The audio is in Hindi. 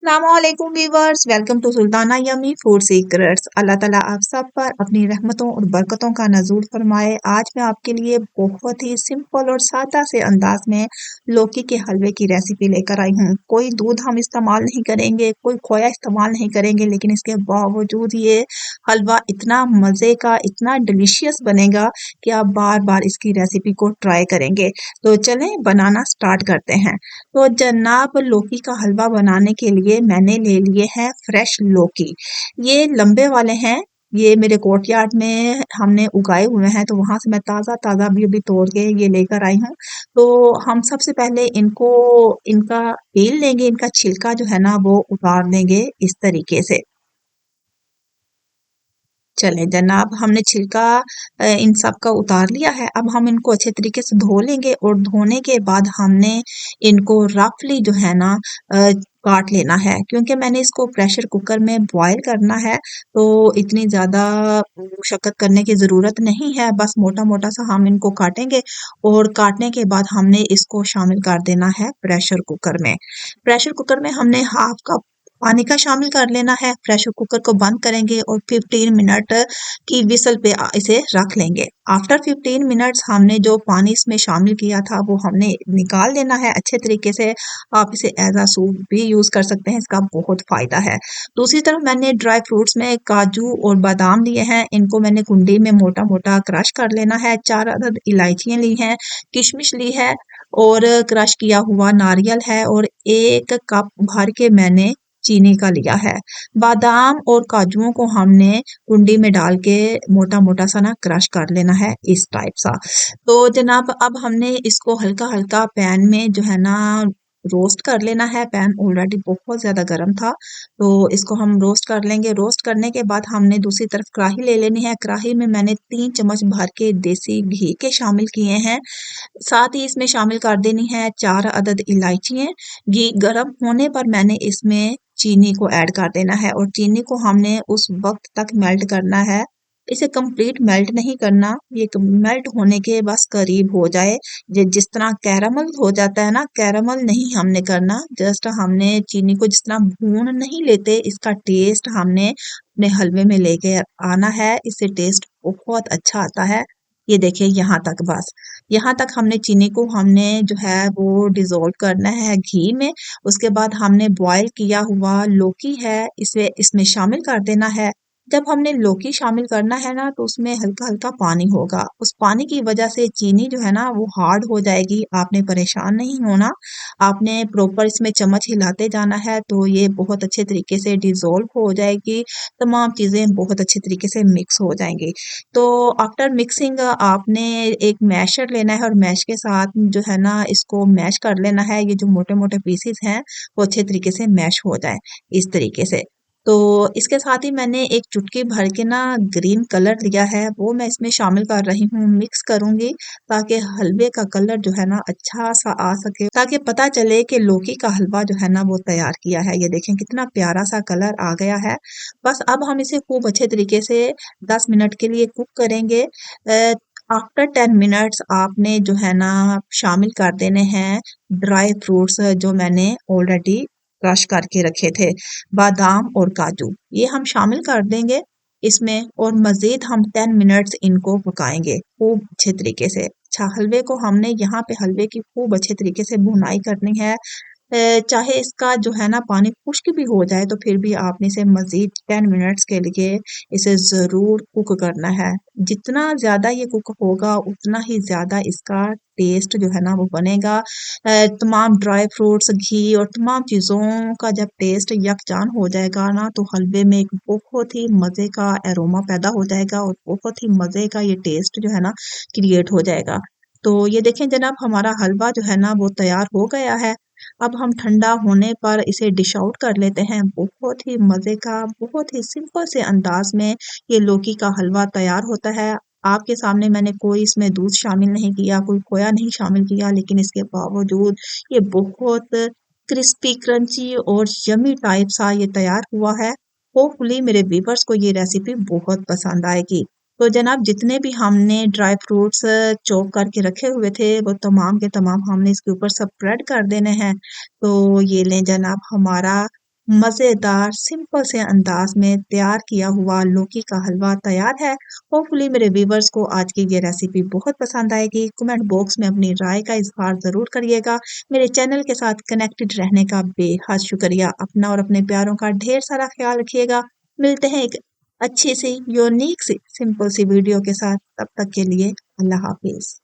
अस्सलामुअलैकुम viewers, welcome to Sultana yummy food secrets. Allah ताला आप सब पर अपनी रहमतों और बरकतों का नजूल फरमाए। आज मैं आपके लिए बहुत ही सिंपल और सादा से अंदाज में लौकी के हलवे की रेसिपी लेकर आई हूँ। कोई दूध हम इस्तेमाल नहीं करेंगे, कोई खोया इस्तेमाल नहीं करेंगे, लेकिन इसके बावजूद ये हलवा इतना मज़े का, इतना डिलीशियस बनेगा कि आप बार बार इसकी रेसिपी को ट्राई करेंगे। तो चलें बनाना स्टार्ट करते हैं। तो जनाब लौकी का हलवा बनाने के लिए मैंने ले लिए हैं फ्रेश लौकी। ये लंबे वाले हैं। ये मेरे कोर्टयार्ड में हमने उगाए हुए हैं, तो वहां से मैं ताजा ताजा अभी अभी तोड़ के ये लेकर आई हूँ। तो हम सबसे पहले इनको इनका पील लेंगे, इनका छिलका जो है ना वो उतार देंगे इस तरीके से। चले जनाब हमने छिलका इन सब का उतार लिया है। अब हम इनको अच्छे तरीके से धो लेंगे और धोने के बाद हमने इनको रफली जो है ना काट लेना है, क्योंकि मैंने इसको प्रेशर कुकर में बॉईल करना है। तो इतनी ज़्यादा मुशक्कत करने की ज़रूरत नहीं है, बस मोटा मोटा सा हम इनको काटेंगे और काटने के बाद हमने इसको शामिल कर देना है प्रेशर कुकर में। प्रेशर कुकर में हमने हाफ कप पानी का शामिल कर लेना है। प्रेशर कुकर को बंद करेंगे और 15 मिनट की विसल पे इसे रख लेंगे। आफ्टर 15 मिनट्स हमने जो पानी इसमें शामिल किया था वो हमने निकाल देना है अच्छे तरीके से। आप इसे एज अ सूप भी यूज कर सकते हैं, इसका बहुत फायदा है। दूसरी तरफ मैंने ड्राई फ्रूट्स में काजू और बादाम लिए हैं। इनको मैंने कुंडी में मोटा मोटा क्रश कर लेना है। 4 अदद इलायचियां ली हैं, किशमिश ली है और क्रश किया हुआ नारियल है, और 1 कप भर के मैंने चीनी का लिया है। बादाम और काजुओं को हमने कुंडी में डाल के मोटा मोटा सा ना क्रश कर लेना है इस टाइप सा। तो जनाब अब हमने इसको हल्का हल्का पैन में जो है ना रोस्ट कर लेना है। पैन ऑलरेडी बहुत ज्यादा गर्म था, तो इसको हम रोस्ट कर लेंगे। रोस्ट करने के बाद हमने दूसरी तरफ कढ़ाई ले लेनी है। कढ़ाई में मैंने 3 चम्मच भर के देसी घी के शामिल किए हैं। साथ ही इसमें शामिल कर देनी है 4 अदद इलायचियाँ। घी गर्म होने पर मैंने इसमें चीनी को ऐड कर देना है, और चीनी को हमने उस वक्त तक मेल्ट करना है। इसे कंप्लीट मेल्ट नहीं करना, ये मेल्ट होने के बस करीब हो जाए। जिस तरह कैरामल हो जाता है ना, कैरामल नहीं हमने करना, जस्ट हमने चीनी को जिस तरह भून नहीं लेते, इसका टेस्ट हमने अपने हलवे में लेके आना है। इससे टेस्ट बहुत अच्छा आता है। ये देखिए यहाँ तक, बस यहाँ तक हमने चीनी को हमने जो है वो डिज़ोल्व करना है घी में। उसके बाद हमने बॉयल किया हुआ लौकी है, इसे इसमें शामिल कर देना है। जब हमने लौकी शामिल करना है ना, तो उसमें हल्का-हल्का पानी होगा। उस पानी की वजह से चीनी जो है ना वो हार्ड हो जाएगी। आपने परेशान नहीं होना। आपने प्रॉपर इसमें चम्मच हिलाते जाना है, तो ये बहुत अच्छे तरीके से डिज़ोल्व हो जाएगी। तमाम चीज़ें बहुत अच्छे तरीके से मिक्स हो जाएँगी। तो आफ्टर मिक्सिंग आपने एक मैशर लेना है, और मैश के साथ जो है ना इसको मैश कर लेना है। ये जो मोटे-मोटे पीसेस हैं वो अच्छे तरीके से मैश हो जाएँ इस तरीके से। तो इसके साथ ही मैंने एक चुटकी भर के ना ग्रीन कलर लिया है, वो मैं इसमें शामिल कर रही हूँ, मिक्स करूँगी ताकि हलवे का कलर जो है ना अच्छा-सा आ सके, ताकि पता चले कि लौकी का हलवा जो है ना वो तैयार किया है। ये देखें कितना प्यारा-सा कलर आ गया है। बस अब हम इसे खूब अच्छे तरीके से 10 मिनट के लिए कुक करेंगे। आफ्टर 10 मिनट्स आपने जो है ना शामिल कर देने हैं ड्राई फ्रूट्स जो मैंने ऑलरेडी क्रश करके रखे थे, बादाम और काजू। ये हम शामिल कर देंगे इसमें, और मज़ीद हम 10 मिनट्स इनको पकाएंगे खूब अच्छे तरीके से। अच्छा, हलवे को हमने यहाँ पे हलवे की खूब अच्छे तरीके से भुनाई करनी है। चाहे इसका जो है ना पानी खुश्क भी हो जाए, तो फिर भी आपने इसे मज़ीद 10 मिनट्स के लिए इसे ज़रूर कुक करना है। जितना ज़्यादा ये कुक होगा उतना ही ज़्यादा इसका टेस्ट जो है ना वो बनेगा। तमाम ड्राई फ्रूट्स, घी और तमाम चीज़ों का जब टेस्ट यकजान हो जाएगा ना, तो हलवे में एक बहुत ही मज़े का एरोमा पैदा हो जाएगा, और बहुत ही मज़े का ये टेस्ट जो है ना क्रिएट हो जाएगा। तो ये देखें जनाब हमारा हलवा जो है ना वो तैयार हो गया है। अब हम ठंडा होने पर इसे डिश आउट कर लेते हैं। बहुत ही मज़े का, बहुत ही सिंपल से अंदाज में ये लौकी का हलवा तैयार होता है। आपके सामने मैंने कोई इसमें दूध शामिल नहीं किया, कोई खोया नहीं शामिल किया, लेकिन इसके बावजूद ये बहुत क्रिस्पी, क्रंची और यमी टाइप सा ये तैयार हुआ है। होपफुली मेरे व्यूअर्स को ये रेसिपी बहुत पसंद आएगी। तो जनाब जितने भी हमने ड्राई फ्रूट्स चॉप करके रखे हुए थे, वो तमाम के तमाम हमने इसके ऊपर स्प्रेड कर देने हैं। तो ये लें जनाब हमारा मज़ेदार सिंपल से अंदाज में तैयार किया हुआ लौकी का हलवा तैयार है। होपफुली मेरे व्यूवर्स को आज की ये रेसिपी बहुत पसंद आएगी। कमेंट बॉक्स में अपनी राय का इज़हार ज़रूर करिएगा। मेरे चैनल के साथ कनेक्टेड रहने का बेहद शुक्रिया। अपना और अपने प्यारों का ढेर सारा ख्याल रखिएगा। मिलते हैं एक अच्छी सी यूनिक सी सिंपल सी वीडियो के साथ। तब तक के लिए अल्लाह हाफिज़।